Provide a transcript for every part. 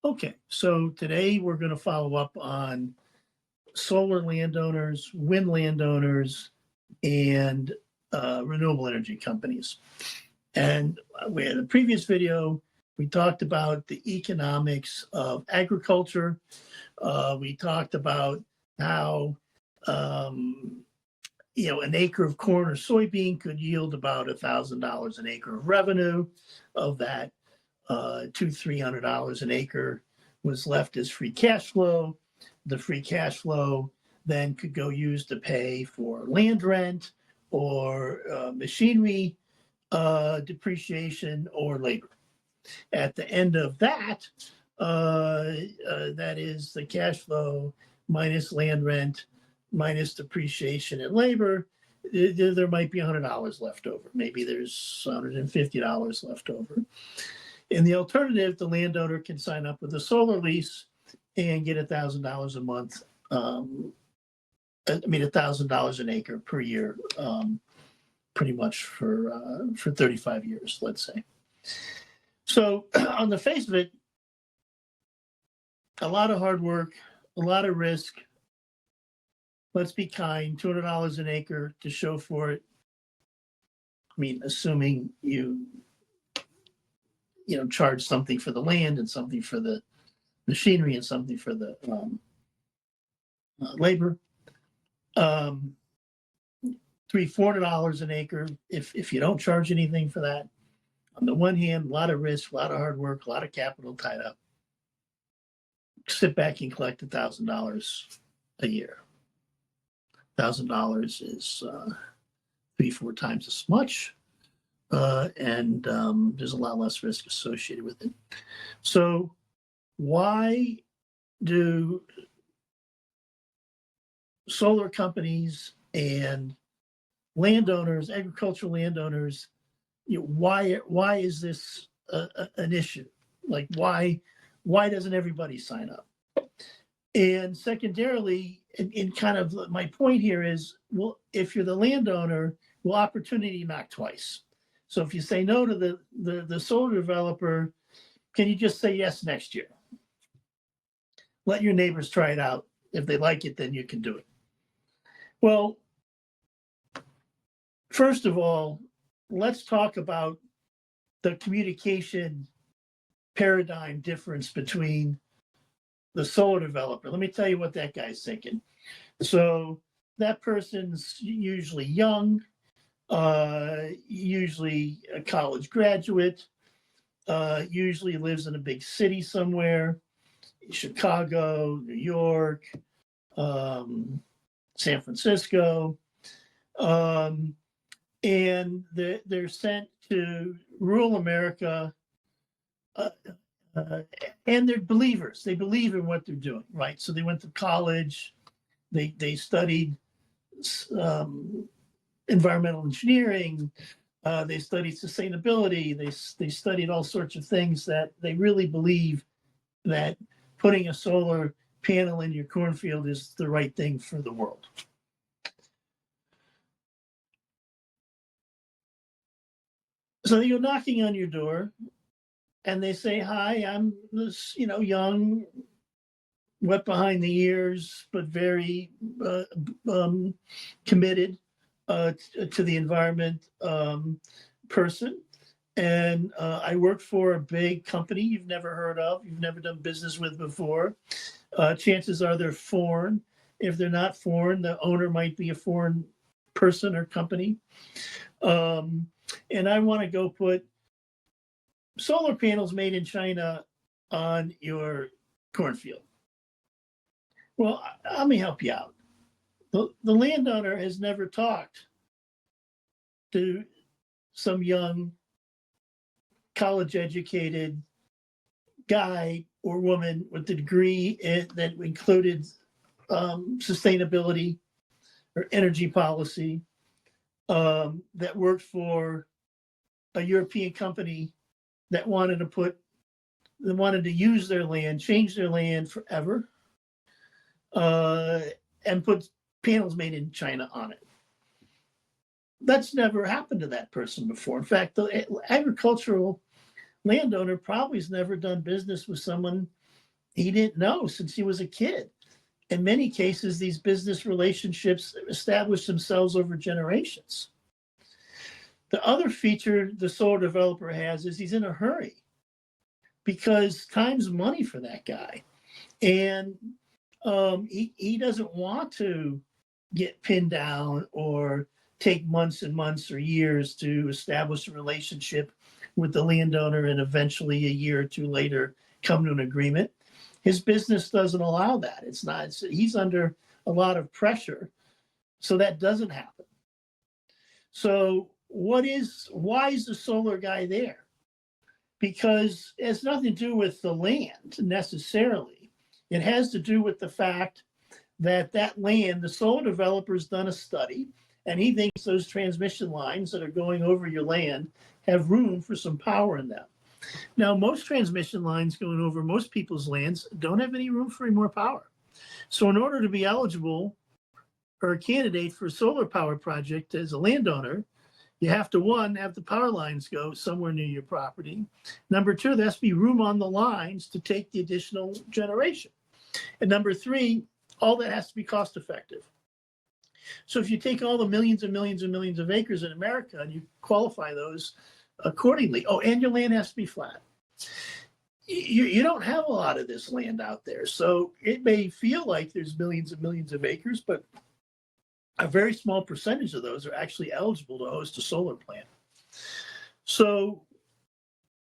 Okay, so today we're going to follow up on solar landowners, wind landowners, and renewable energy companies. And in the previous video, we talked about the economics of agriculture. We talked about how an acre of corn or soybean could yield about $1,000 an acre of revenue. Of that, $200-300 an acre was left as free cash flow. The free cash flow then could go used to pay for land rent or machinery depreciation or labor. At the end of that, that is the cash flow minus land rent minus depreciation and labor, there might be $100 left over. Maybe there's $150 left over. In the alternative, the landowner can sign up with a solar lease and get $1,000 a month. $1,000 an acre per year, pretty much for 35 years, let's say. So on the face of it, a lot of hard work, a lot of risk. Let's be kind, $200 an acre to show for it. I mean, assuming you charge something for the land and something for the machinery and something for the labor. $300-400 an acre if you don't charge anything for that. On the one hand, a lot of risk, a lot of hard work, a lot of capital tied up. Sit back and collect $1,000 a year. $1,000 is 3-4 times as much, and there's a lot less risk associated with it. So why do solar companies and landowners, agricultural landowners, why is this an issue? Like why doesn't everybody sign up? And secondarily, and kind of my point here is, well, if you're the landowner, well, opportunity knock twice. So if you say no to the solar developer, can you just say yes next year? Let your neighbors try it out. If they like it, then you can do it. Well, first of all, let's talk about the communication paradigm difference between the solar developer. Let me tell you what that guy's thinking. So that person's usually young, usually a college graduate, usually lives in a big city somewhere, Chicago, New York, San Francisco, and they're sent to rural America, and they're believers. They believe in what they're doing, right? So they went to college, they studied environmental engineering, they studied sustainability, they studied all sorts of things that they really believe that putting a solar panel in your cornfield is the right thing for the world. So they go knocking on your door and they say, hi, I'm this, young, wet behind the ears, but very committed to the environment person. And I work for a big company you've never heard of, you've never done business with before. Chances are they're foreign. If they're not foreign, the owner might be a foreign person or company. And I want to go put solar panels made in China on your cornfield. Well, let me help you out. The landowner has never talked to some young, college-educated guy or woman with a degree that included sustainability or energy policy that worked for a European company that wanted to use their land, change their land forever, and put panels made in China on it. That's never happened to that person before. In fact, the agricultural landowner probably has never done business with someone he didn't know since he was a kid. In many cases, these business relationships establish themselves over generations. The other feature the solar developer has is he's in a hurry because time's money for that guy. And he doesn't want to get pinned down or take months and months or years to establish a relationship with the landowner and eventually a year or two later come to an agreement. His business doesn't allow that. He's under a lot of pressure, so that doesn't happen. So why is the solar guy there? Because it has nothing to do with the land necessarily. It has to do with the fact that land, the solar developer's done a study, and he thinks those transmission lines that are going over your land have room for some power in them. Now, most transmission lines going over most people's lands don't have any room for any more power. So in order to be eligible or a candidate for a solar power project as a landowner, you have to, one, have the power lines go somewhere near your property. Number two, there has to be room on the lines to take the additional generation. And number three, all that has to be cost effective. So if you take all the millions and millions and millions of acres in America and you qualify those accordingly, and your land has to be flat. You don't have a lot of this land out there. So it may feel like there's millions and millions of acres, but a very small percentage of those are actually eligible to host a solar plant. So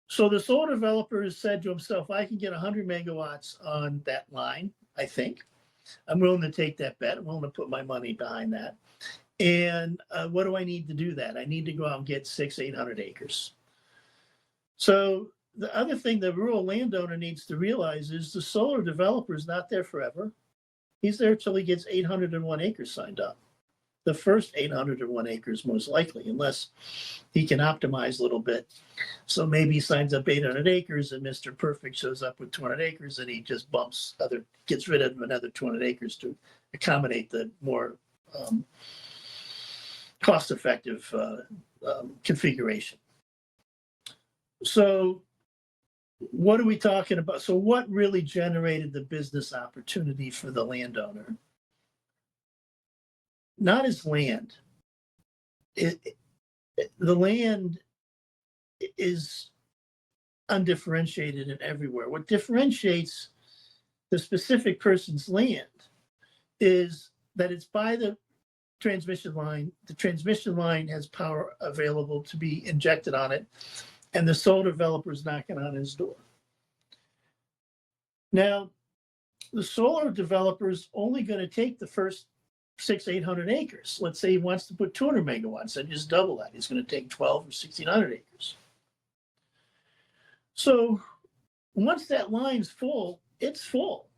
the solar developer has said to himself, I can get 100 megawatts on that line, I think. I'm willing to take that bet. I'm willing to put my money behind that. And what do I need to do that? I need to go out and get 800 acres. So the other thing the rural landowner needs to realize is the solar developer is not there forever. He's there till he gets 801 acres signed up. The first 801 acres, most likely, unless he can optimize a little bit. So maybe he signs up 800 acres and Mr. Perfect shows up with 200 acres and he just gets rid of another 200 acres to accommodate the more cost-effective configuration. So what are we talking about? So what really generated the business opportunity for the landowner? Not his land. The land is undifferentiated and everywhere. What differentiates the specific person's land is that it's by the transmission line. The transmission line has power available to be injected on it, and the solar developer is knocking on his door. Now, the solar developer is only going to take the first 800 acres. Let's say he wants to put 200 megawatts and just double that. He's going to take 12 or 1,600 acres. So once that line's full, it's full.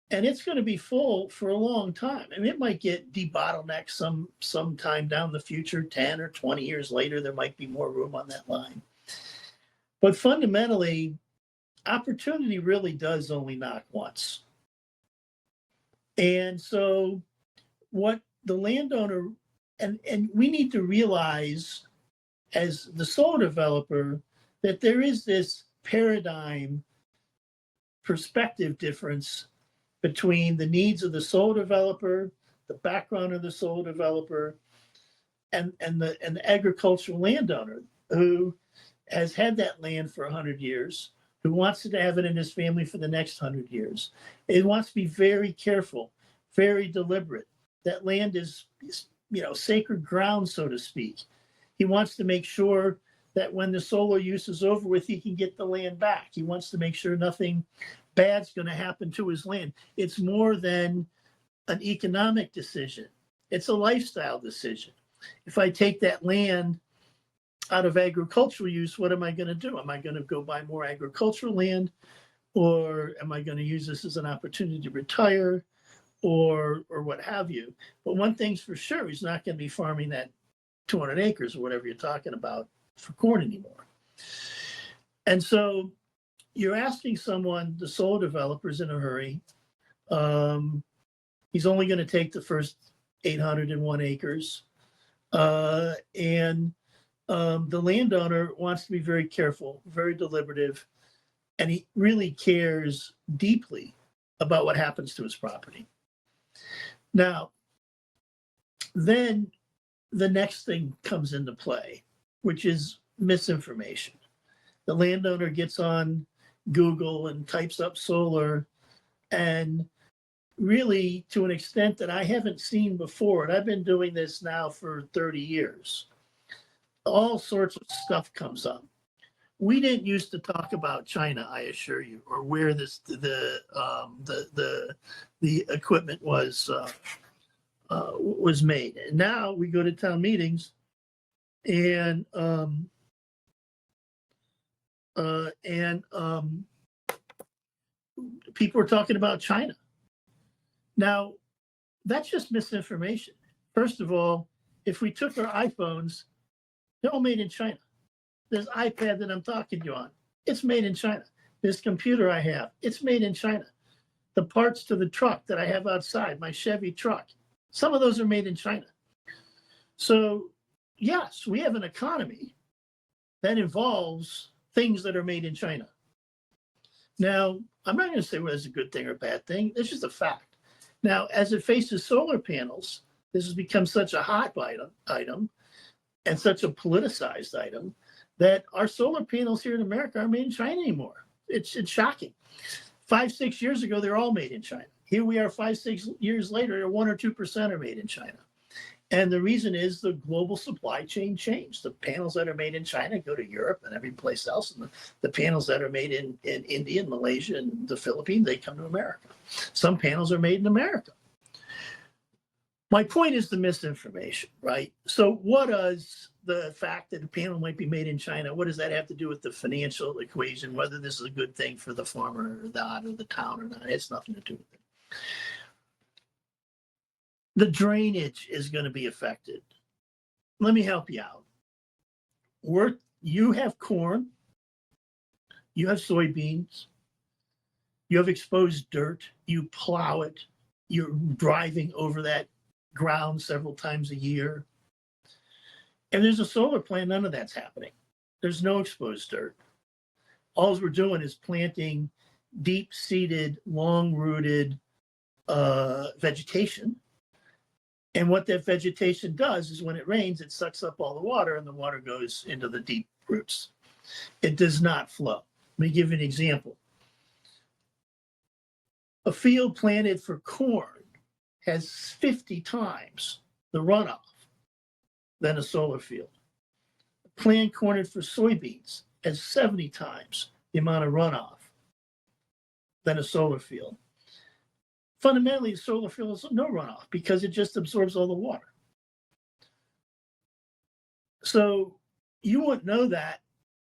And it's going to be full for a long time. I mean, it might get debottlenecked sometime down the future, 10 or 20 years later, there might be more room on that line. But fundamentally, opportunity really does only knock once. And so what the landowner, and we need to realize as the solar developer that there is this paradigm perspective difference between the needs of the solar developer, the background of the solar developer, and the agricultural landowner who has had that land for 100 years, who wants to have it in his family for the next 100 years. It wants to be very careful, very deliberate. That land is sacred ground, so to speak. He wants to make sure that when the solar use is over with, he can get the land back. He wants to make sure nothing bad's going to happen to his land. It's more than an economic decision. It's a lifestyle decision. If I take that land out of agricultural use, what am I going to do? Am I going to go buy more agricultural land? Or am I going to use this as an opportunity to retire or what have you? But one thing's for sure, he's not going to be farming that 200 acres or whatever you're talking about for corn anymore. And so you're asking someone, the solar developer's in a hurry. He's only going to take the first 801 acres. And the landowner wants to be very careful, very deliberative, and he really cares deeply about what happens to his property. Now, then the next thing comes into play, which is misinformation. The landowner gets on Google and types up solar, and really, to an extent that I haven't seen before, and I've been doing this now for 30 years, all sorts of stuff comes up. We didn't used to talk about China, I assure you, or where the equipment was made. And now we go to town meetings, and people are talking about China. Now, that's just misinformation. First of all, if we took our iPhones, they're all made in China. This iPad that I'm talking to you on, it's made in China. This computer I have, it's made in China. The parts to the truck that I have outside, my Chevy truck, some of those are made in China. So, yes, we have an economy that involves things that are made in China. Now, I'm not going to say whether it's a good thing or a bad thing. It's just a fact. Now, as it faces solar panels, this has become such a hot item and such a politicized item that our solar panels here in America aren't made in China anymore. It's shocking. 5-6 years ago, they're all made in China. Here we are 5-6 years later, 1 or 2% are made in China. And the reason is the global supply chain changed. The panels that are made in China go to Europe and every place else. And the panels that are made in India and Malaysia and the Philippines, they come to America. Some panels are made in America. My point is the misinformation, right? So what does the fact that a panel might be made in China, what does that have to do with the financial equation, whether this is a good thing for the farmer or not, or the town or not? It's nothing to do with it. The drainage is going to be affected. Let me help you out. You have corn, you have soybeans, you have exposed dirt, you plow it, you're driving over that ground several times a year. And there's a solar plant, none of that's happening. There's no exposed dirt. All we're doing is planting deep-seated, long-rooted vegetation. And what that vegetation does is when it rains, it sucks up all the water and the water goes into the deep roots. It does not flow. Let me give you an example. A field planted for corn has 50 times the runoff than a solar field. A plant planted for soybeans has 70 times the amount of runoff than a solar field. Fundamentally, the solar field has no runoff because it just absorbs all the water. So you wouldn't know that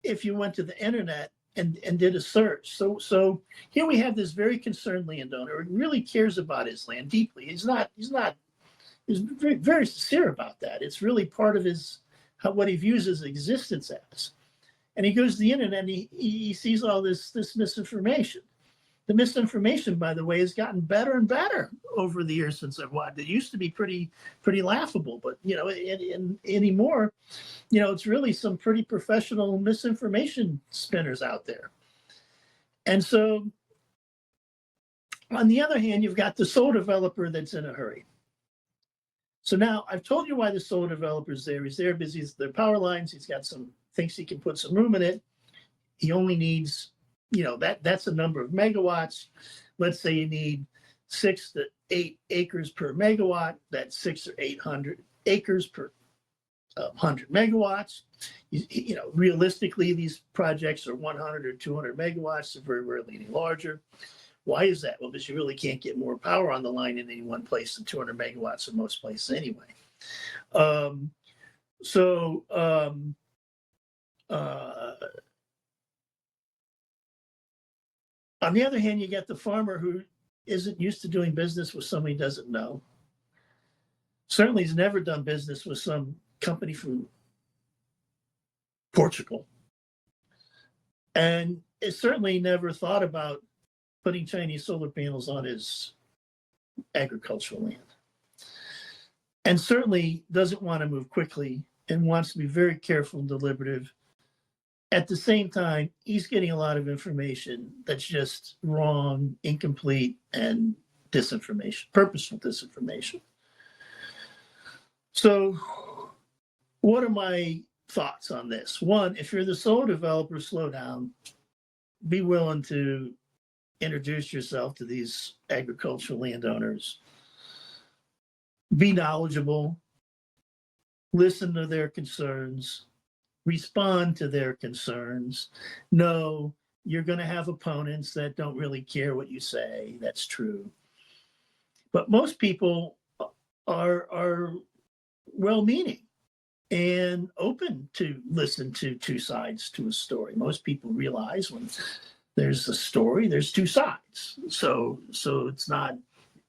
if you went to the internet and did a search. So here we have this very concerned landowner who really cares about his land deeply. He's very, very sincere about that. It's really part of what he views his existence as. And he goes to the internet and he sees all this misinformation. The misinformation, by the way, has gotten better and better over the years since I've watched. It used to be pretty laughable, but anymore, it's really some pretty professional misinformation spinners out there. And so, on the other hand, you've got the solar developer that's in a hurry. So now I've told you why the solar developer's there. He's there because he's their power lines. He's got thinks he can put some room in it. He only needs, that's a number of megawatts. Let's say you need 6 to 8 acres per megawatt. That's 600 or 800 acres per 100 megawatts. Realistically, these projects are 100 or 200 megawatts. They're very rarely any larger. Why is that? Well, because you really can't get more power on the line in any one place than 200 megawatts in most places anyway. On the other hand, you get the farmer who isn't used to doing business with somebody he doesn't know. Certainly has never done business with some company from Portugal. And it certainly never thought about putting Chinese solar panels on his agricultural land. And certainly doesn't want to move quickly and wants to be very careful and deliberative at the same time, he's getting a lot of information that's just wrong, incomplete, and disinformation, purposeful disinformation. So, what are my thoughts on this? One, if you're the solar developer, slow down. Be willing to introduce yourself to these agricultural landowners. Be knowledgeable. Listen to their concerns. Respond to their concerns. No, you're going to have opponents that don't really care what you say. That's true. But most people are well-meaning and open to listen to two sides to a story. Most people realize when there's a story, there's two sides. So it's not,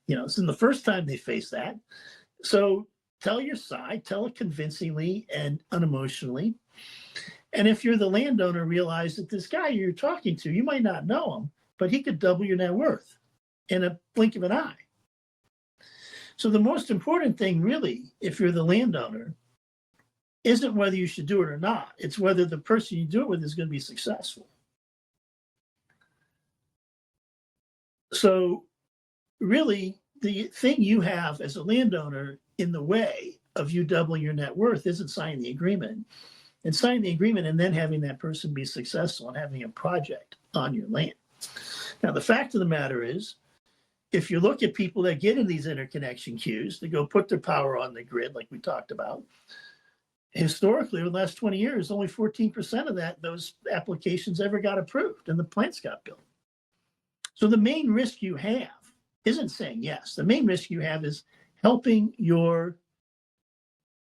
it's in the first time they face that. So tell your side, tell it convincingly and unemotionally. And if you're the landowner, realize that this guy you're talking to, you might not know him, but he could double your net worth in a blink of an eye. So the most important thing, really, if you're the landowner, isn't whether you should do it or not. It's whether the person you do it with is going to be successful. So really, the thing you have as a landowner in the way of you doubling your net worth isn't signing the agreement. And signing the agreement and then having that person be successful and having a project on your land. Now, the fact of the matter is, if you look at people that get in these interconnection queues to go put their power on the grid, like we talked about, historically, over the last 20 years, only 14% of those applications ever got approved and the plants got built. So the main risk you have isn't saying yes. The main risk you have is helping your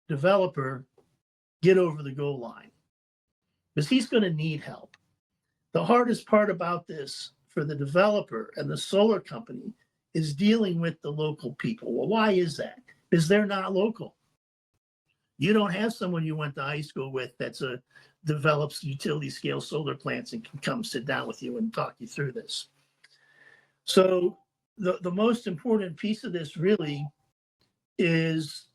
developer get over the goal line, because he's going to need help. The hardest part about this for the developer and the solar company is dealing with the local people. Well, why is that? Because they're not local. You don't have someone you went to high school with that's develops utility scale solar plants and can come sit down with you and talk you through this. So the most important piece of this really is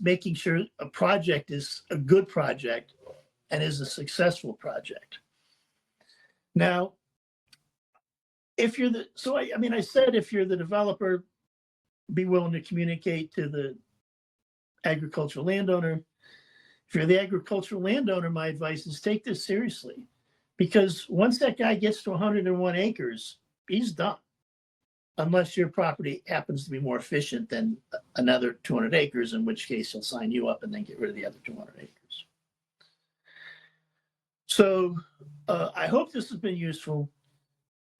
making sure a project is a good project and is a successful project. Now, if you're I said if you're the developer, be willing to communicate to the agricultural landowner. If you're the agricultural landowner, my advice is take this seriously, because once that guy gets to 101 acres, he's done. Unless your property happens to be more efficient than another 200 acres, in which case he'll sign you up and then get rid of the other 200 acres. So I hope this has been useful.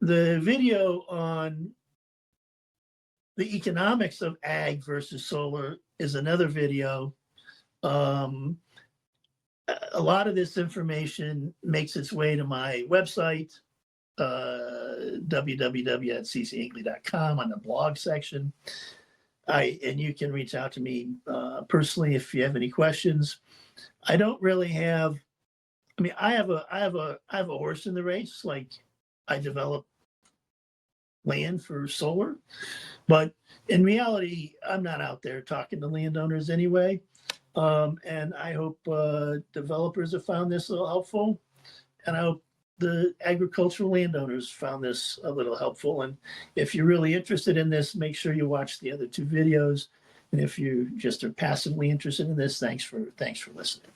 The video on the economics of ag versus solar is another video. A lot of this information makes its way to my website, www.cchinkley.com, on the blog section. And you can reach out to me personally if you have any questions. I don't really have. I have a horse in the race. Like, I develop land for solar, but in reality, I'm not out there talking to landowners anyway. And I hope developers have found this a little helpful, and I hope the agricultural landowners found this a little helpful. And if you're really interested in this, make sure you watch the other two videos. And if you just are passively interested in this, thanks for listening.